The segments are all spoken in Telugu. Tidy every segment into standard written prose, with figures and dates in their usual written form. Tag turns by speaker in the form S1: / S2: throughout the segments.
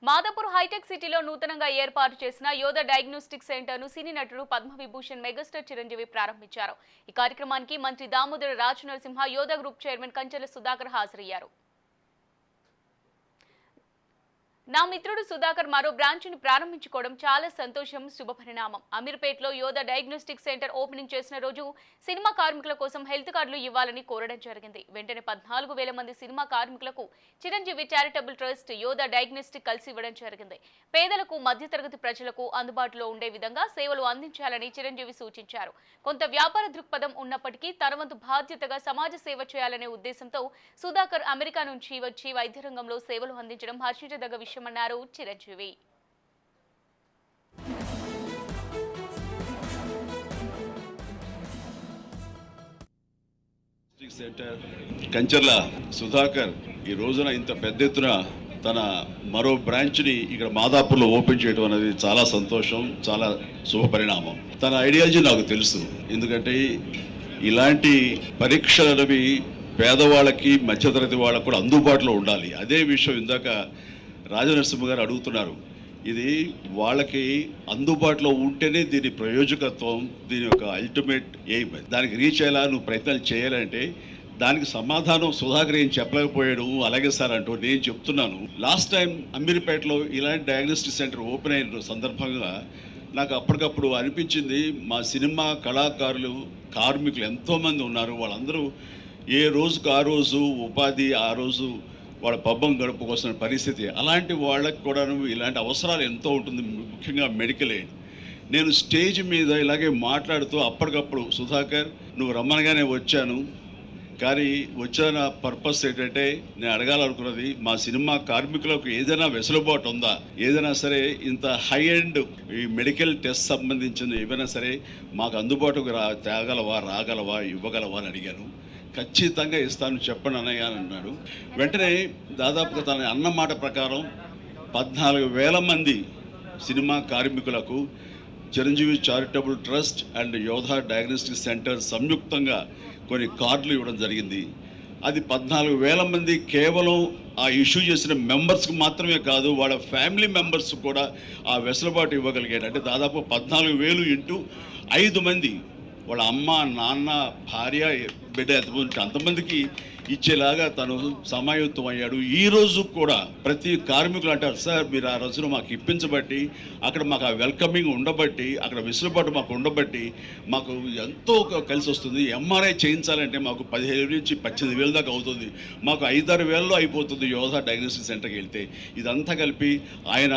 S1: మాదాపూర్ హైటెక్ సిటీలో నూతనంగా ఏర్పాటు చేసిన యోధ డయాగ్నోస్టిక్ సెంటర్ ను సినీ నటుడు పద్మవిభూషణ్ మెగాస్టార్ చిరంజీవి ప్రారంభించారు. ఈ కార్యక్రమానికి మంత్రి దామోదర రాజనరసింహ, యోధ గ్రూప్ చైర్మన్ కంచెల సుధాకర్ హాజరయ్యారు. నా మిత్రుడు సుధాకర్ మరో బ్రాంచ్ను ప్రారంభించుకోవడం చాలా సంతోషం, శుభపరిణామం. అమీర్పేటలో యోధ డయాగ్నోస్టిక్ సెంటర్ ఓపెనింగ్ చేసిన రోజు సినిమా కార్మికుల కోసం హెల్త్ కార్డులు ఇవ్వాలని కోరడం జరిగింది. వెంటనే 14,000 మంది సినిమా కార్మికులకు చిరంజీవి చారిటబుల్ ట్రస్ట్ యోధ డయాగ్నోస్టిక్ కలిసి ఇవ్వడం జరిగింది. పేదలకు, మధ్యతరగతి ప్రజలకు అందుబాటులో ఉండే విధంగా సేవలు అందించాలని చిరంజీవి సూచించారు. కొంత వ్యాపార దృక్పథం ఉన్నప్పటికీ తన వంతు బాధ్యతగా సమాజ సేవ చేయాలనే ఉద్దేశంతో సుధాకర్ అమెరికా నుంచి వచ్చి వైద్య రంగంలో సేవలు అందించడం హర్షించదగ్గ విషయం అన్నారు చిరంజీవి.
S2: సెంటర్ కంచర్ల సుధాకర్ ఈ రోజున ఇంత పెద్ద ఎత్తున తన మరో బ్రాంచ్ని ఇక్కడ మాదాపూర్లో ఓపెన్ చేయడం అనేది చాలా సంతోషం, చాలా శుభపరిణామం. తన ఐడియాలజీ నాకు తెలుసు, ఎందుకంటే ఇలాంటి పరీక్షలవి పేదవాళ్ళకి, మధ్యతరగతి వాళ్ళకి కూడా అందుబాటులో ఉండాలి. అదే విషయం ఇందాక రాజనరసింహ గారు అడుగుతున్నారు. ఇది వాళ్ళకి అందుబాటులో ఉంటేనే దీని ప్రయోజకత్వం, దీని యొక్క అల్టిమేట్ ఎయిమ్. దానికి రీచ్ అయ్యేలా నువ్వు ప్రయత్నాలు చేయాలంటే దానికి సమాధానం సుధాకర్ ఏం చెప్పలేకపోయాడు. అలాగే సార్ అంటూ నేను చెప్తున్నాను. లాస్ట్ టైం అమీర్పేటలో ఇలాంటి డయాగ్నోస్టిక్ సెంటర్ ఓపెన్ అయిన సందర్భంగా నాకు అప్పటికప్పుడు అనిపించింది, మా సినిమా కళాకారులు, కార్మికులు ఎంతోమంది ఉన్నారు. వాళ్ళందరూ ఏ రోజుకు ఆ రోజు ఉపాధి, ఆ రోజు వాళ్ళ పబ్బం గడుపుకోవాల్సిన పరిస్థితి. అలాంటి వాళ్ళకి కూడా ఇలాంటి అవసరాలు ఎంతో ఉంటుంది, ముఖ్యంగా మెడికల్ ఎయిడ్. నేను స్టేజ్ మీద ఇలాగే మాట్లాడుతూ అప్పటికప్పుడు సుధాకర్ నువ్వు రమ్మనగానే వచ్చాను, కానీ వచ్చిన పర్పస్ ఏంటంటే నేను అడగాలనుకున్నది, మా సినిమా కార్మికులకు ఏదైనా వెసులుబాటు ఉందా, ఏదైనా సరే ఇంత హై ఎండ్ ఈ మెడికల్ టెస్ట్ సంబంధించిన ఏవైనా సరే మాకు అందుబాటుకు రాగలవా, ఇవ్వగలవా అని అడిగాను. ఖచ్చితంగా ఇస్తాను, చెప్పండి అన్నయ్య అని అన్నాడు. వెంటనే దాదాపుగా తన అన్న మాట ప్రకారం 14,000 మంది సినిమా కార్మికులకు చిరంజీవి చారిటబుల్ ట్రస్ట్ అండ్ యోధా డయాగ్నోస్టిక్ సెంటర్ సంయుక్తంగా కొన్ని కార్డులు ఇవ్వడం జరిగింది. అది 14,000 మంది కేవలం ఆ ఇష్యూ చేసిన మెంబర్స్కి మాత్రమే కాదు, వాళ్ళ ఫ్యామిలీ మెంబర్స్ కూడా ఆ వెసులుబాటు ఇవ్వగలిగాడు. అంటే దాదాపు 14,000 ఇంటూ 5 మంది, వాళ్ళ అమ్మ, నాన్న, భార్య, బిడ్డ అంతమందికి ఇచ్చేలాగా తను సమాయుత్తం అయ్యాడు. ఈ రోజు కూడా ప్రతి కార్మికులు అంటారు, సార్ మీరు ఆ రోజున మాకు ఇప్పించబట్టి, అక్కడ మాకు ఆ వెల్కమింగ్ ఉండబట్టి, అక్కడ వెసులుబాటు మాకు ఉండబట్టి మాకు ఎంతో కలిసి వస్తుంది. ఎంఆర్ఐ చేయించాలంటే మాకు 15,000 నుంచి 18,000 దాకా అవుతుంది, మాకు 5-6 వేలలో అయిపోతుంది యోధా డయాగ్నోస్టిక్ సెంటర్కి వెళ్తే. ఇదంతా కలిపి ఆయన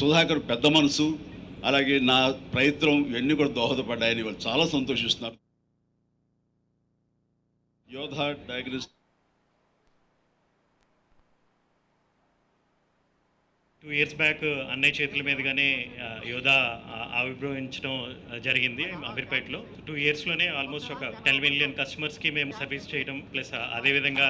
S2: సుధాకర్ పెద్ద మనసు, అలాగే నా ప్రయత్నం ఇవన్నీ కూడా దోహదపడ్డాయని వాళ్ళు చాలా సంతోషిస్తున్నారు. యోధా డయాగ్నోస్టిక్
S3: 2 years బ్యాక్ అన్నయ్య చేతుల మీదుగానే యోధా ఆవిర్భవించడం జరిగింది అమీర్పేటలో. 2 yearsలోనే ఆల్మోస్ట్ ఒక 10 million కస్టమర్స్కి మేము సర్వీస్ చేయడం, ప్లస్ అదేవిధంగా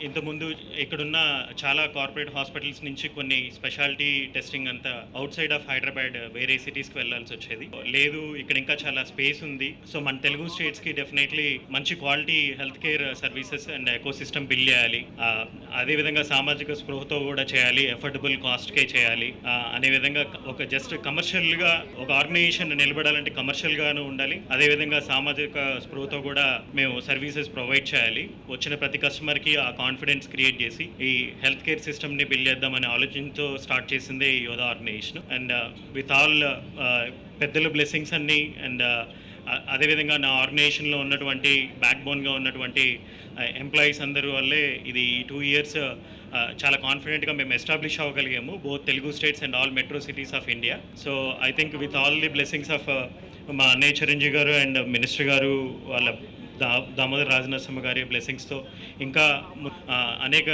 S3: ఇంతకుముందు ఇక్కడున్న చాలా కార్పొరేట్ హాస్పిటల్స్ నుంచి కొన్ని స్పెషాలిటీ టెస్టింగ్ అంతా అవుట్ సైడ్ ఆఫ్ హైదరాబాద్ వేరే సిటీస్కి వెళ్ళాల్సి వచ్చేది. లేదు, ఇక్కడ ఇంకా చాలా స్పేస్ ఉంది. సో మన తెలుగు స్టేట్స్కి డెఫినెట్లీ మంచి quality health care services and eco system build చేయాలి. అదేవిధంగా సామాజిక స్పృహతో కూడా చేయాలి, అఫోర్డబుల్ కాస్ట్కే చేయాలి అనే విధంగా ఒక జస్ట్ కమర్షియల్గా ఒక ఆర్గనైజేషన్ నిలబడాలంటే కమర్షియల్గాను ఉండాలి, అదేవిధంగా సామాజిక స్పృహతో కూడా మేము సర్వీసెస్ ప్రొవైడ్ చేయాలి. వచ్చిన ప్రతి కస్టమర్కి ఆ కాన్ఫిడెన్స్ క్రియేట్ చేసి ఈ హెల్త్ కేర్ సిస్టమ్ని బిల్డ్ చేద్దామనే ఆలోచనతో స్టార్ట్ చేసిందే ఈ యోధా ఆర్గనైజేషన్. అండ్ విత్ ఆల్ పెద్దల బ్లెస్సింగ్స్ అన్ని అండ్ అదేవిధంగా నా ఆర్గనైజేషన్లో ఉన్నటువంటి బ్యాక్ బోన్గా ఉన్నటువంటి ఎంప్లాయీస్ అందరూ వల్లే ఇది 2 years చాలా కాన్ఫిడెంట్గా మేము ఎస్టాబ్లిష్ అవ్వగలిగాము, both Telugu states and all metro cities of India. So I think with all the blessings of మా అన్నయ్య చిరంజీవి గారు అండ్ మినిస్టర్ గారు, వాళ్ళ దామోదర్ రాజనరసింహ గారి బ్లెస్సింగ్స్తో ఇంకా అనేక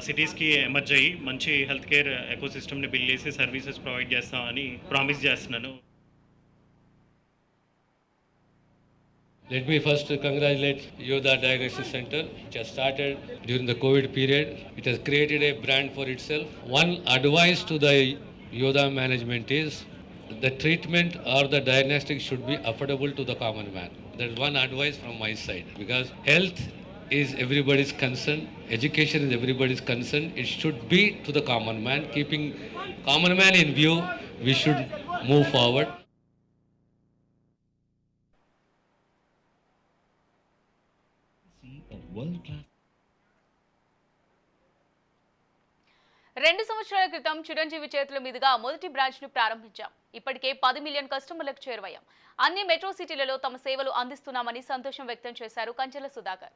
S3: సిటీస్కి ఎమర్జ్ అయ్యి మంచి హెల్త్ కేర్ ఎకో సిస్టమ్ని బిల్డ్ చేసి సర్వీసెస్ ప్రొవైడ్ చేస్తామని ప్రామిస్ చేస్తున్నాను.
S4: Let me first congratulate Yoda Diagnostic Center, which has started during the COVID period. It has created a brand for itself. One advice to the Yoda management is the treatment or the diagnostic should be affordable to the common man. That's one advice from my side, because health is everybody's concern. Education is everybody's concern. It should be to the common man. Keeping common man in view, we should move forward.
S5: of world-class
S1: 2 సంవత్సరాల క్రితం చిరంజీవి చేతుల మీదుగా మొదటి బ్రాంచ్ ను ప్రారంభించాం. ఇప్పటికే 10 మిలియన్ కస్టమర్లకు చేరువయ్యాం. అన్ని మెట్రో సిటీలలో తమ సేవలు అందిస్తున్నామని సంతోషం వ్యక్తం చేశారు కంచెల సుధాకర్.